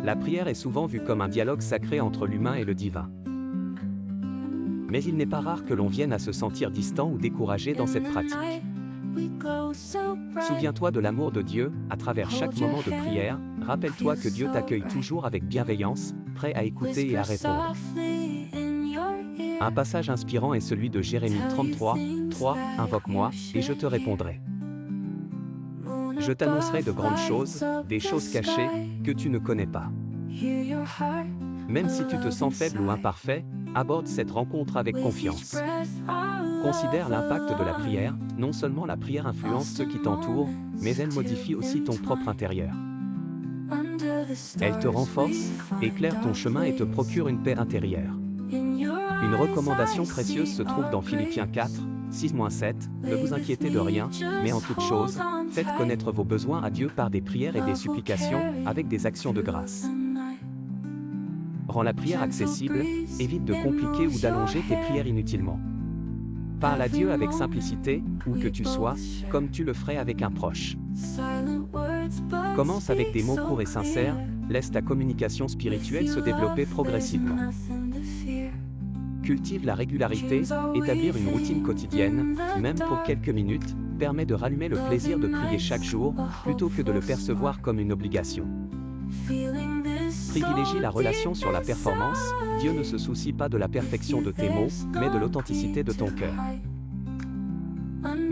La prière est souvent vue comme un dialogue sacré entre l'humain et le divin. Mais il n'est pas rare que l'on vienne à se sentir distant ou découragé dans cette pratique. Souviens-toi de l'amour de Dieu, à travers chaque moment de prière, rappelle-toi que Dieu t'accueille toujours avec bienveillance, prêt à écouter et à répondre. Un passage inspirant est celui de Jérémie 33, 3, « Invoque-moi, et je te répondrai. Je t'annoncerai de grandes choses, des choses cachées, que tu ne connais pas. » Même si tu te sens faible ou imparfait, aborde cette rencontre avec confiance. Considère l'impact de la prière, non seulement la prière influence ceux qui t'entourent, mais elle modifie aussi ton propre intérieur. Elle te renforce, éclaire ton chemin et te procure une paix intérieure. Une recommandation précieuse se trouve dans Philippiens 4, 6-7, « Ne vous inquiétez de rien, mais en toute chose, faites connaître vos besoins à Dieu par des prières et des supplications, avec des actions de grâce. » Rends la prière accessible, évite de compliquer ou d'allonger tes prières inutilement. Parle à Dieu avec simplicité, où que tu sois, comme tu le ferais avec un proche. Commence avec des mots courts et sincères, laisse ta communication spirituelle se développer progressivement. Cultive la régularité, établir une routine quotidienne, même pour quelques minutes, permet de rallumer le plaisir de prier chaque jour, plutôt que de le percevoir comme une obligation. Privilégie la relation sur la performance, Dieu ne se soucie pas de la perfection de tes mots, mais de l'authenticité de ton cœur.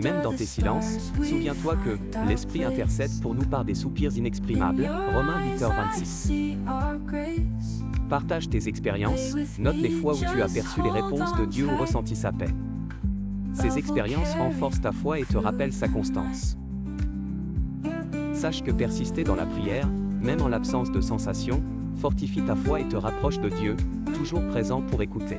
Même dans tes silences, souviens-toi que « l'Esprit intercède pour nous par des soupirs inexprimables » Romains 8h26. Partage tes expériences, note les fois où tu as perçu les réponses de Dieu ou ressenti sa paix. Ces expériences renforcent ta foi et te rappellent sa constance. Sache que persister dans la prière, même en l'absence de sensation, fortifie ta foi et te rapproche de Dieu, toujours présent pour écouter.